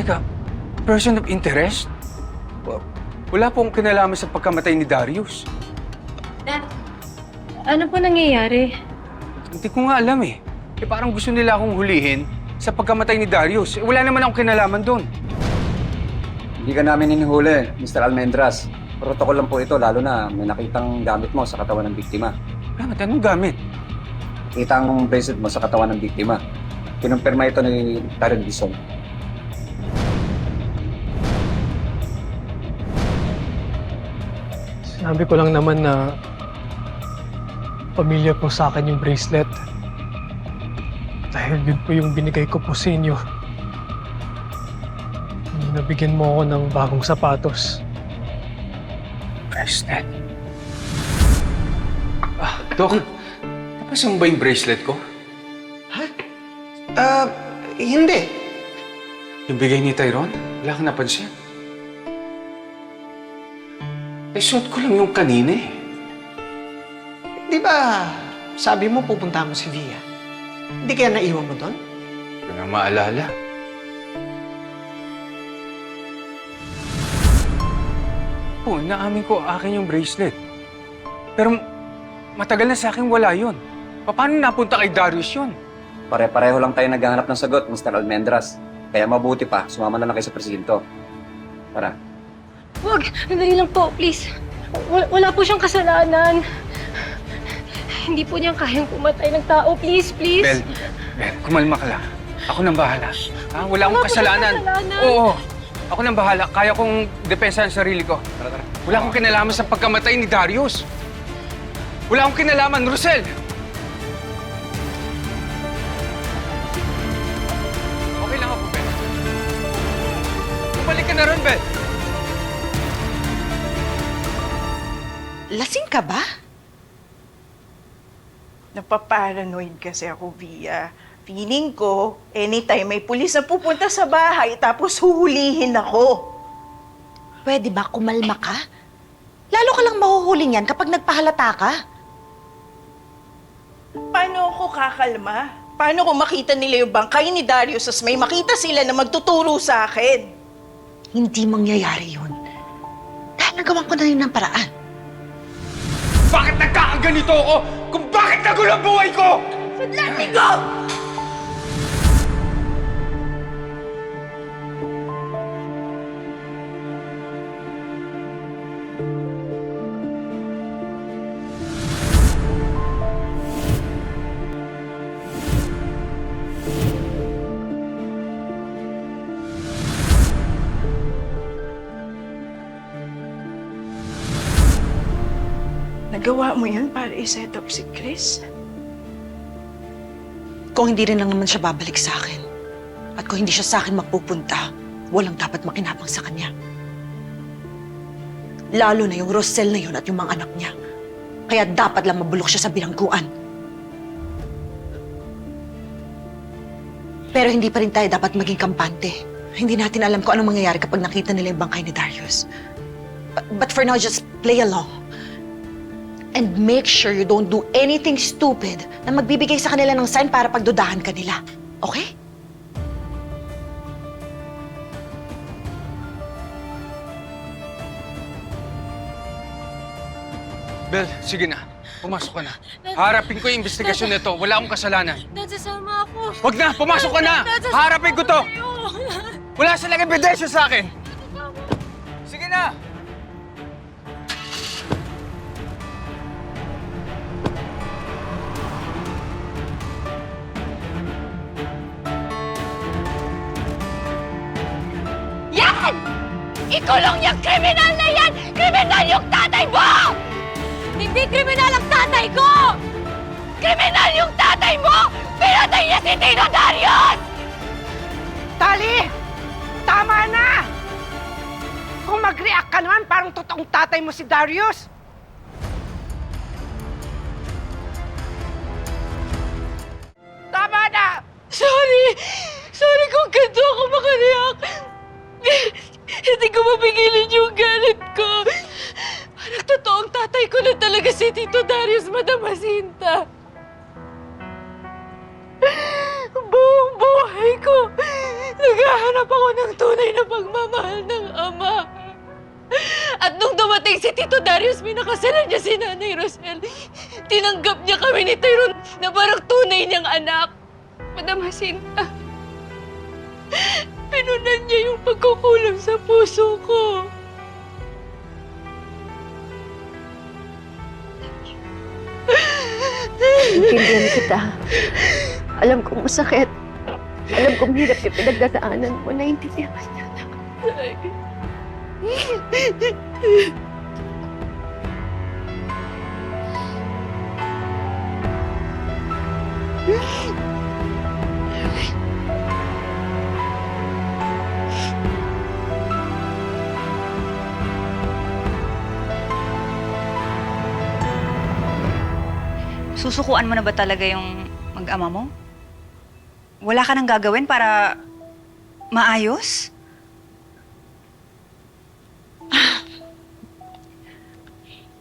Teka, person of interest? Wala pong kinalaman sa pagkamatay ni Darius. Dad, ano po nangyayari? Hindi ko nga alam eh. Parang gusto nila akong hulihin sa pagkamatay ni Darius. Wala naman akong kinalaman doon. Hindi ka namin hinihuli, Mr. Almendras. Protocol lang po ito, lalo na may nakitang gamit mo sa katawan ng biktima. Gamit? Anong gamit? Kita ang bracelet mo sa katawan ng biktima. Kinumpirma ito ni Darren Bison. Sinabi ko lang naman na pamilya po sa akin yung bracelet. Dahil yun po yung binigay ko po sa inyo. Nabigyan mo ako ng bagong sapatos. Bracelet? Dok, napasang ba yung bracelet ko? Hindi. Yung bigay ni Tyrone? Wala kang napansin? Suot ko lang yung kanina eh. Di ba, sabi mo pupunta mo si Via? Hindi kaya naiwan mo doon? Hindi ko na maalala. Oo, naamin ko akin yung bracelet. Pero matagal na sa akin wala yun. Paano napunta kay Darius yun? Pare-pareho lang tayo naghahanap ng sagot, Mr. Almendras. Kaya mabuti pa, sumama na lang kayo sa presinto. Tara. Huwag! Sandali lang po, please. Wala po siyang kasalanan. Hindi po niya kayang pumatay ng tao. Please, please. Bel, kumalma ka lang. Ako nang bahala. Ha? Wala akong Wala po siyang kasalanan. kasalanan. Oo, ako nang bahala. Kaya kong depensahan ang sarili ko. Tara. Wala akong kinalaman sa pagkamatay ni Darius. Wala akong kinalaman, Rosel! Okay lang ako, Bel. Bumalik ka na ron, Bel. Lasing ka ba? Napaparanoid kasi ako, Via. Feeling ko, anytime may pulis na pupunta sa bahay tapos huhulihin ako. Pwede ba kumalma ka? Lalo ka lang mahuhuli niyan kapag nagpahalata ka. Paano ako kakalma? Paano kung makita nila yung bangkay ni Darius as may makita sila na magtuturo sa akin? Hindi mangyayari yun. Dahil nagawan ko na rin ng paraan. Bakit nagkakaganito ako? Kung bakit nagulo ang buhay ko? Let me go! Nagawa mo yun para i-set up si Chris? Kung hindi rin lang naman siya babalik sa akin, at kung hindi siya sa akin magpupunta, walang dapat makinabang sa kanya. Lalo na yung Rosel na yun at yung mga anak niya. Kaya dapat lang mabulok siya sa bilangguan. Pero hindi pa rin tayo dapat maging kampante. Hindi natin alam kung anong mangyayari kapag nakita nila yung bangkay ni Darius. But for now, just play along. And make sure you don't do anything stupid na magbibigay sa kanila ng sign para pagdudahan ka nila. Okay? Bel, sige na. Pumasok ka na. Harapin ko yung investigasyon nito. Wala akong kasalanan. Dad, sasama ako. Wag na! Pumasok ka na! Harapin ko to! Wala silang ebidensya sa akin! Sige na! Yan! Ikulong yung kriminal na yan! Kriminal yung tatay mo! Hindi kriminal ang tatay ko! Kriminal yung tatay mo! Pinatay niya si Tito Darius! Tali! Tama na! Kung mag-react ka naman, parang totoong tatay mo si Darius. Tama na! Sorry! Sorry kung ganito ako makareact! Hindi ko mapigilin yung galit ko! Parang totoong tatay ko na talaga si Tito Darius, Madam Jacinta! Buong buhay ko, nag Naghahanap ako ng tunay na pagmamahal ng ama. At nung dumating si Tito Darius, minakasalan niya si Nanay Rosel. Tinanggap niya kami ni Tyrone na parang tunay niyang anak. Madam Jacinta, pinunan niya yung pagkukulang sa puso ko. Intindihan kita. Alam kong masakit. Alam kong hirap yung pinagdadaanan mo. Naiintindihan ko siya. Susukuan mo na ba talaga yung mag-ama mo? Wala ka nang gagawin para maayos?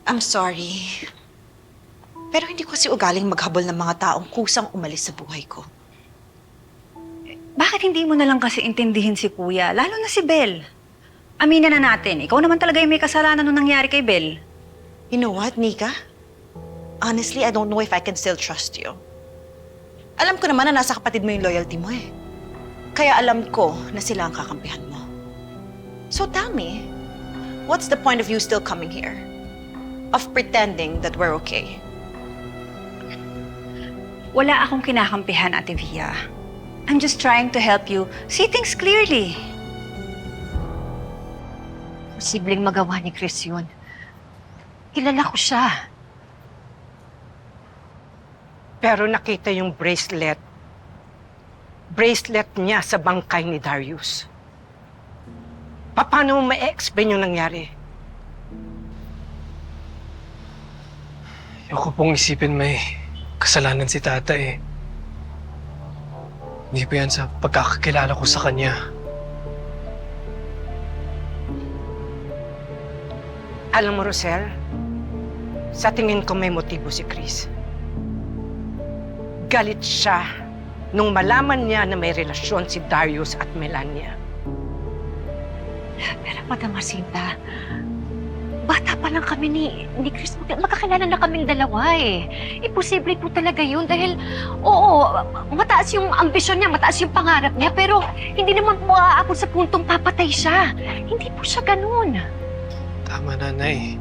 I'm sorry. Pero hindi ko kasi ugaling maghabol ng mga taong kusang umalis sa buhay ko. Bakit hindi mo na lang kasi intindihin si Kuya? Lalo na si Bel. Aminin na natin, ikaw naman talaga yung may kasalanan nung nangyari kay Bel. You know what, Nika? Honestly, I don't know if I can still trust you. Alam ko naman na nasa kapatid mo yung loyalty mo eh. Kaya alam ko na sila ang kakampihan mo. So tell me, what's the point of you still coming here? Of pretending that we're okay? Wala akong kinakampihan, Ate Via. I'm just trying to help you see things clearly. Posibleng magawa ni Chris yun. Kilala ko siya. Pero nakita yung bracelet. Bracelet niya sa bangkay ni Darius. Paano mo ma-explain yung nangyari? Ayoko pong isipin may kasalanan si tata eh. Hindi po yan sa pagkakakilala ko sa kanya. Alam mo, Rosel, sa tingin ko may motibo si Chris. Galit siya nung malaman niya na may relasyon si Darius at Melania. Pero Madam Jacinta, bata pa lang kami ni Chris. Magkakilala na kaming dalawa eh. Imposible po talaga yun dahil, oo, mataas yung ambisyon niya, mataas yung pangarap niya, pero hindi naman po aabot sa puntong papatay siya. Hindi po siya ganun. Tama, nanay.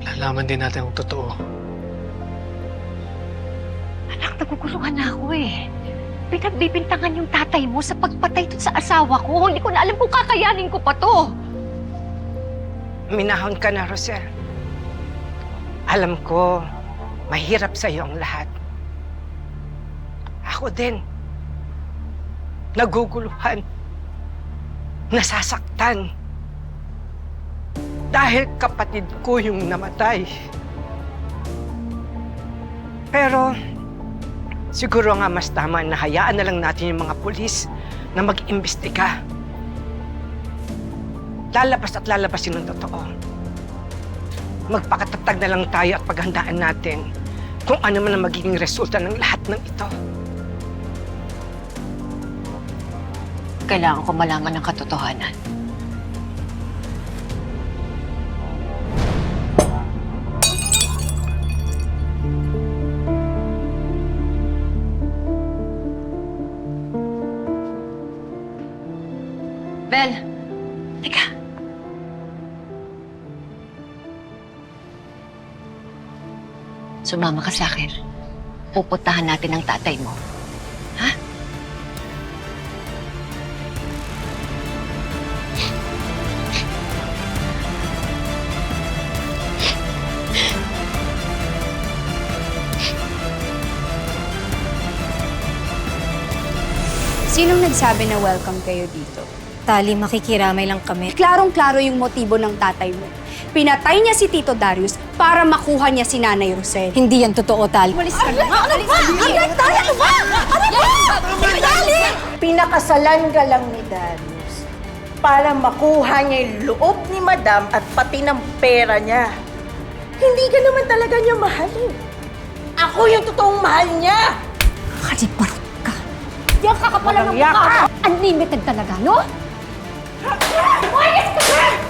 Malalaman din natin ang totoo. Anak, naguguluhan na ako eh. Pinagbibintangan yung tatay mo sa pagpatay dun sa asawa ko. Hindi ko na alam kung kakayanin ko pa to. Minahon ka na, Rosel. Alam ko, mahirap sa iyo ang lahat. Ako din. Naguguluhan. Nasasaktan. Dahil kapatid ko yung namatay. Pero, siguro nga mas tama na hayaan na lang natin yung mga pulis na mag-imbestiga. Lalabas at lalabasin ng totoo. Magpakatatag na lang tayo at paghandaan natin kung ano man ang magiging resulta ng lahat ng ito. Kailangan ko malaman ng katotohanan. Bel, Teka. Sumama ka sa akin. Pupuntahan natin ang tatay mo. Ha? Sinong nagsabi na welcome kayo dito? Tali, makikiramay lang kami. Klarong-klaro yung motibo ng tatay mo. Pinatay niya si Tito Darius para makuha niya si Nanay Rosel. Hindi yan totoo, Tali. Walis ka na. Ano ba? Ano ba? Tali! Pinakasalan ka lang ni Darius para makuha niya yung loob ni Madam at pati ng pera niya. Hindi ka naman talaga niya mahal eh. Ako yung totoong mahal niya! Kaliparot ka. Diyan ka kapal ng Walang iya mukha ka! mo. Unlimited talaga, no? Umayos ka na!